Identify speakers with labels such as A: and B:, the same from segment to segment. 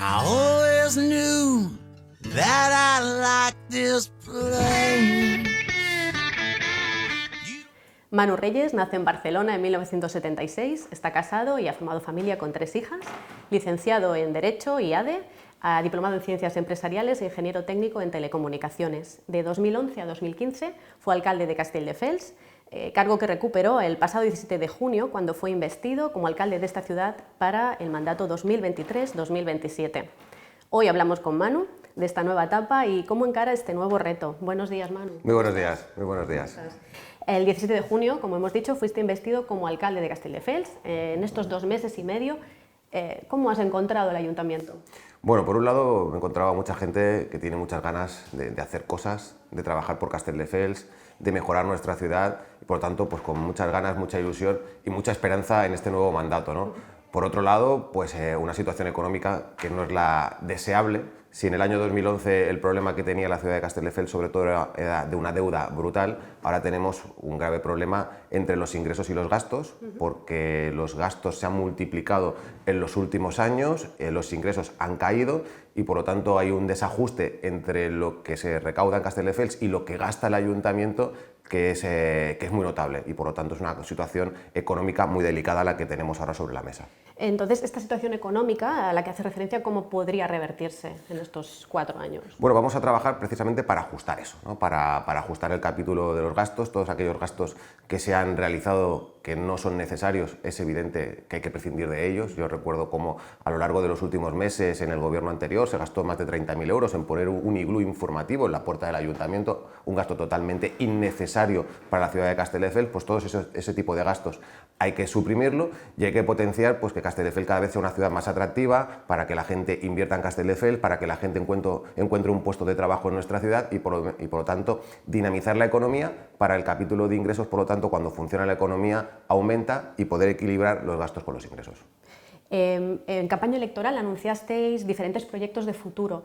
A: I always knew that I liked this place.
B: Manu Reyes nace en Barcelona en 1976, está casado y ha formado familia con 3 hijas, licenciado en Derecho y ADE, ha diplomado en Ciencias Empresariales e ingeniero técnico en Telecomunicaciones. De 2011 a 2015 fue alcalde de Castelldefels, cargo que recuperó el pasado 17 de junio cuando fue investido como alcalde de esta ciudad para el mandato 2023-2027. Hoy hablamos con Manu de esta nueva etapa y cómo encara este nuevo reto. Buenos días, Manu.
C: Muy buenos días, muy buenos días.
B: El 17 de junio, como hemos dicho, fuiste investido como alcalde de Castelldefels. En estos 2 meses y medio, ¿cómo has encontrado el ayuntamiento?
C: Bueno, por un lado me encontraba mucha gente que tiene muchas ganas de hacer cosas, de trabajar por Castelldefels, de mejorar nuestra ciudad y por lo tanto pues con muchas ganas, mucha ilusión y mucha esperanza en este nuevo mandato, ¿no? Por otro lado, pues una situación económica que no es la deseable. Si en el año 2011 el problema que tenía la ciudad de Castelldefels sobre todo era de una deuda brutal, ahora tenemos un grave problema entre los ingresos y los gastos, porque los gastos se han multiplicado en los últimos años, los ingresos han caído y por lo tanto hay un desajuste entre lo que se recauda en Castelldefels y lo que gasta el ayuntamiento que es muy notable y por lo tanto es una situación económica muy delicada la que tenemos ahora sobre la mesa.
B: Entonces, esta situación económica a la que hace referencia, ¿cómo podría revertirse en estos 4 años?
C: Bueno, vamos a trabajar precisamente para ajustar eso, ¿no? Para ajustar el capítulo de los gastos, todos aquellos gastos que se han realizado que no son necesarios, es evidente que hay que prescindir de ellos. Yo recuerdo cómo a lo largo de los últimos meses en el gobierno anterior se gastó más de 30.000 euros en poner un iglú informativo en la puerta del ayuntamiento, un gasto totalmente innecesario para la ciudad de Castelldefels. Pues todo ese tipo de gastos hay que suprimirlo y hay que potenciar pues, que Castelldefels cada vez sea una ciudad más atractiva para que la gente invierta en Castelldefels, para que la gente encuentre un puesto de trabajo en nuestra ciudad y por lo tanto dinamizar la economía para el capítulo de ingresos, por lo tanto cuando funciona la economía aumenta y poder equilibrar los gastos con los ingresos.
B: En campaña electoral anunciasteis diferentes proyectos de futuro.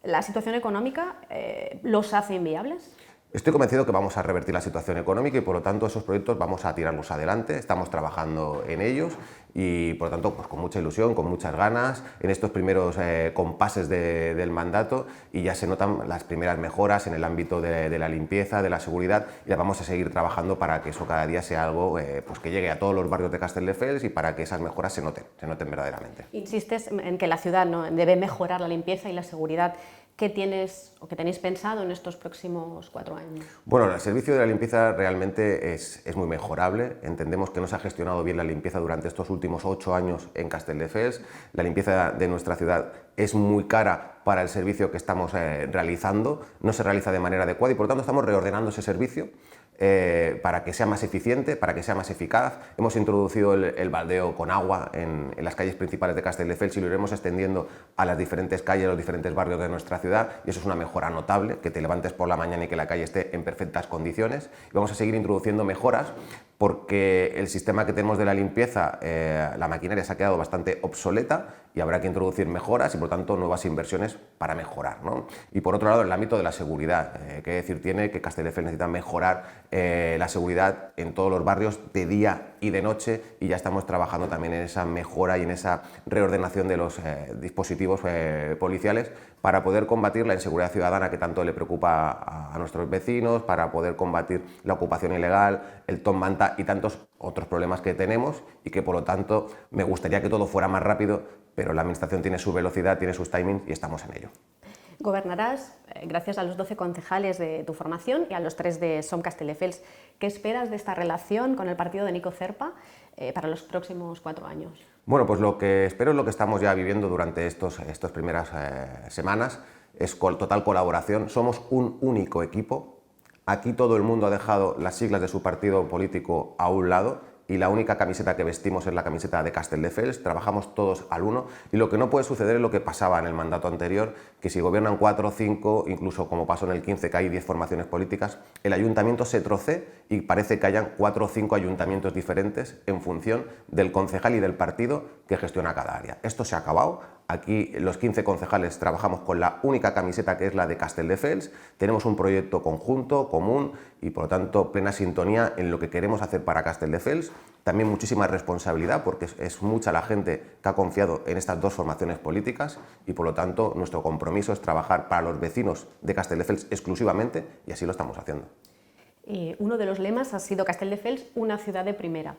B: ¿La situación económica los hace inviables?
C: Estoy convencido que vamos a revertir la situación económica y por lo tanto esos proyectos vamos a tirarlos adelante, estamos trabajando en ellos y por lo tanto pues, con mucha ilusión, con muchas ganas en estos primeros compases del mandato y ya se notan las primeras mejoras en el ámbito de la limpieza, de la seguridad y ya vamos a seguir trabajando para que eso cada día sea algo pues, que llegue a todos los barrios de Castelldefels y para que esas mejoras se noten verdaderamente.
B: Insistes en que la ciudad ¿no? debe mejorar la limpieza y la seguridad. ¿Qué tienes o qué tenéis pensado en estos próximos 4 años?
C: Bueno, el servicio de la limpieza realmente es muy mejorable. Entendemos que no se ha gestionado bien la limpieza durante estos últimos 8 años en Castelldefels. La limpieza de nuestra ciudad es muy cara para el servicio que estamos realizando, no se realiza de manera adecuada y por lo tanto estamos reordenando ese servicio para que sea más eficiente, para que sea más eficaz. Hemos introducido el baldeo con agua en las calles principales de Castelldefels y lo iremos extendiendo a las diferentes calles, a los diferentes barrios de nuestra ciudad y eso es una mejora notable, que te levantes por la mañana y que la calle esté en perfectas condiciones. Y vamos a seguir introduciendo mejoras porque el sistema que tenemos de la limpieza, la maquinaria se ha quedado bastante obsoleta y habrá que introducir mejoras y por tanto nuevas inversiones para mejorar, ¿no? Y por otro lado, el ámbito de la seguridad, que decir tiene que Castelldefels necesita mejorar la seguridad en todos los barrios de día y de noche y ya estamos trabajando también en esa mejora y en esa reordenación de los dispositivos policiales para poder combatir la inseguridad ciudadana que tanto le preocupa a nuestros vecinos, para poder combatir la ocupación ilegal, el top manta y tantos otros problemas que tenemos y que por lo tanto me gustaría que todo fuera más rápido, pero la administración tiene su velocidad, tiene sus timings y estamos en ello.
B: Gobernarás gracias a los 12 concejales de tu formación y a los 3 de Som Castelldefels. ¿Qué esperas de esta relación con el partido de Nico Cerpa para los próximos 4 años?
C: Bueno, pues lo que espero es lo que estamos ya viviendo durante estas primeras semanas, es total colaboración. Somos un único equipo. Aquí todo el mundo ha dejado las siglas de su partido político a un lado y la única camiseta que vestimos es la camiseta de Castelldefels, trabajamos todos al uno y lo que no puede suceder es lo que pasaba en el mandato anterior, que si gobiernan 4 o 5, incluso como pasó en el 15 que hay 10 formaciones políticas, el ayuntamiento se trocee y parece que hayan 4 o 5 ayuntamientos diferentes en función del concejal y del partido que gestiona cada área. Esto se ha acabado, Aquí los 15 concejales trabajamos con la única camiseta que es la de Castelldefels, tenemos un proyecto conjunto, común y por lo tanto plena sintonía en lo que queremos hacer para Castelldefels. También muchísima responsabilidad porque es mucha la gente que ha confiado en estas dos formaciones políticas y por lo tanto nuestro compromiso es trabajar para los vecinos de Castelldefels exclusivamente y así lo estamos haciendo.
B: Uno de los lemas ha sido Castelldefels, una ciudad de primera.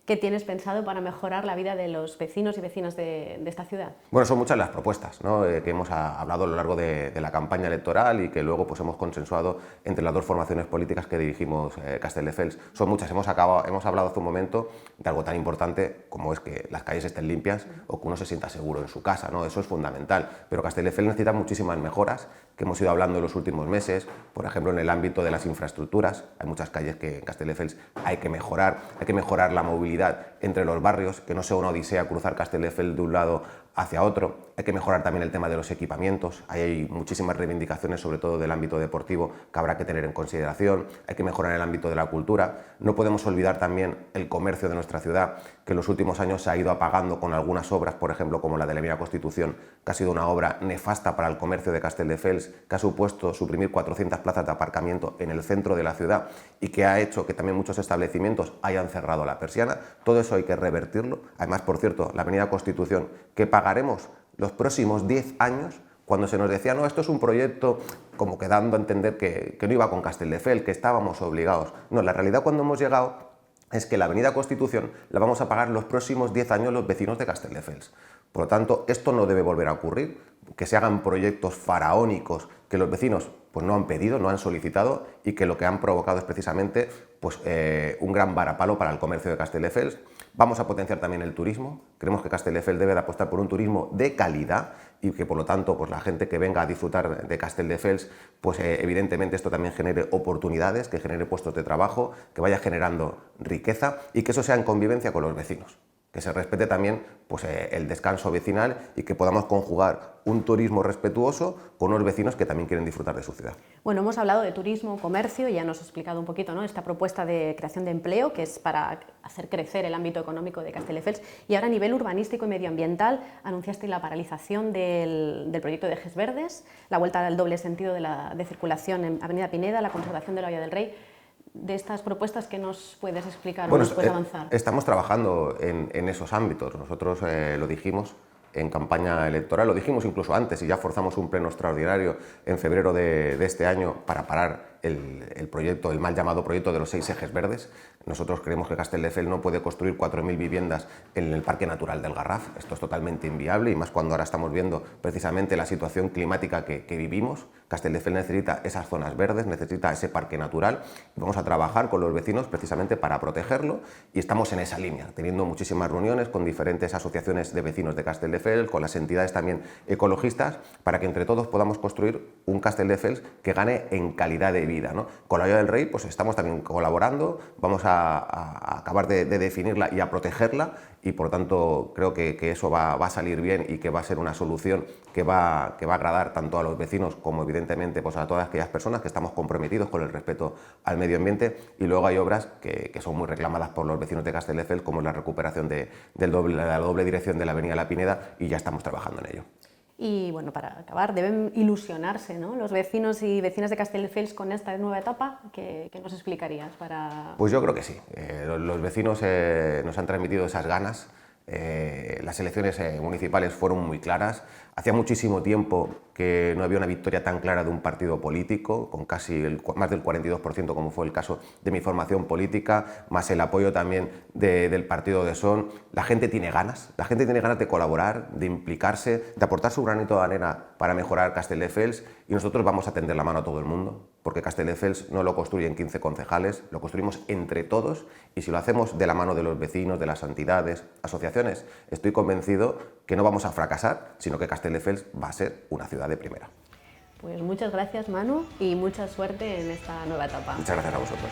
B: ¿Qué tienes pensado para mejorar la vida de los vecinos y vecinas de esta ciudad?
C: Bueno, son muchas las propuestas, ¿no? Que hemos hablado a lo largo de la campaña electoral y que luego pues, hemos consensuado entre las dos formaciones políticas que dirigimos Castelldefels. Son muchas, hemos hablado hace un momento de algo tan importante como es que las calles estén limpias o que uno se sienta seguro en su casa, ¿no? Eso es fundamental, pero Castelldefels necesita muchísimas mejoras que hemos ido hablando en los últimos meses, por ejemplo en el ámbito de las infraestructuras. Hay muchas calles que en Castelldefels hay que mejorar la movilidad entre los barrios, que no sea una odisea cruzar Castelldefels de un lado hacia otro. Hay que mejorar también el tema de los equipamientos, hay muchísimas reivindicaciones, sobre todo del ámbito deportivo, que habrá que tener en consideración. Hay que mejorar el ámbito de la cultura. No podemos olvidar también el comercio de nuestra ciudad, que en los últimos años se ha ido apagando con algunas obras, por ejemplo, como la de la Avenida Constitución, que ha sido una obra nefasta para el comercio de Castelldefels, que ha supuesto suprimir 400 plazas de aparcamiento en el centro de la ciudad y que ha hecho que también muchos establecimientos hayan cerrado la persiana. Todo eso hay que revertirlo. Además, por cierto, la Avenida Constitución, que pagaremos los próximos 10 años, cuando se nos decía, no, esto es un proyecto como que dando a entender que no iba con Castelldefels, que estábamos obligados. No, la realidad cuando hemos llegado es que la Avenida Constitución la vamos a pagar los próximos 10 años los vecinos de Castelldefels. Por lo tanto, esto no debe volver a ocurrir, que se hagan proyectos faraónicos que los vecinos pues, no han pedido, no han solicitado y que lo que han provocado es precisamente pues, un gran varapalo para el comercio de Castelldefels. Vamos a potenciar también el turismo. Creemos que Castelldefels debe de apostar por un turismo de calidad y que por lo tanto pues, la gente que venga a disfrutar de Castelldefels, pues evidentemente esto también genere oportunidades, que genere puestos de trabajo, que vaya generando riqueza y que eso sea en convivencia con los vecinos. Que se respete también pues, el descanso vecinal y que podamos conjugar un turismo respetuoso con unos vecinos que también quieren disfrutar de su ciudad.
B: Bueno, hemos hablado de turismo, comercio, ya nos has explicado un poquito, ¿no?, esta propuesta de creación de empleo, que es para hacer crecer el ámbito económico de Castelldefels, y ahora a nivel urbanístico y medioambiental anunciaste la paralización del proyecto de ejes verdes, la vuelta al doble sentido de circulación en Avenida Pineda, la conservación de la Vía del Rey. De estas propuestas, ¿qué nos puedes explicar o nos puedes avanzar?
C: Estamos trabajando en esos ámbitos. Nosotros lo dijimos en campaña electoral, lo dijimos incluso antes y ya forzamos un pleno extraordinario en febrero de este año para parar el proyecto, el mal llamado proyecto de los 6 ejes verdes. Nosotros creemos que Castelldefels no puede construir 4.000 viviendas en el Parque Natural del Garraf. Esto es totalmente inviable y más cuando ahora estamos viendo precisamente la situación climática que vivimos. Castelldefels necesita esas zonas verdes, necesita ese parque natural y vamos a trabajar con los vecinos precisamente para protegerlo y estamos en esa línea, teniendo muchísimas reuniones con diferentes asociaciones de vecinos de Castelldefels, con las entidades también ecologistas, para que entre todos podamos construir un Castelldefels que gane en calidad de vida, ¿no? Con la Vía del Rey pues estamos también colaborando, vamos a acabar de definirla y a protegerla y por tanto creo que eso va a salir bien y que va a ser una solución que va a agradar tanto a los vecinos como evidentemente pues, a todas aquellas personas que estamos comprometidos con el respeto al medio ambiente. Y luego hay obras que son muy reclamadas por los vecinos de Castelldefels, como la recuperación de la doble dirección de la Avenida La Pineda, y ya estamos trabajando en ello.
B: Y bueno, para acabar, deben ilusionarse, ¿no?, los vecinos y vecinas de Castelldefels con esta nueva etapa. ¿Qué nos explicarías para...?
C: Pues yo creo que sí. Los vecinos nos han transmitido esas ganas. Las elecciones municipales fueron muy claras. Hacía muchísimo tiempo que no había una victoria tan clara de un partido político, con casi más del 42%, como fue el caso de mi formación política, más el apoyo también del partido de Son. La gente tiene ganas de colaborar, de implicarse, de aportar su granito de arena para mejorar Castelldefels, y nosotros vamos a tender la mano a todo el mundo, porque Castelldefels no lo construyen 15 concejales, lo construimos entre todos, y si lo hacemos de la mano de los vecinos, de las entidades, asociaciones, estoy convencido que no vamos a fracasar, sino que Castelldefels va a ser una ciudad de primera.
B: Pues muchas gracias, Manu, y mucha suerte en esta nueva etapa.
C: Muchas gracias a vosotros.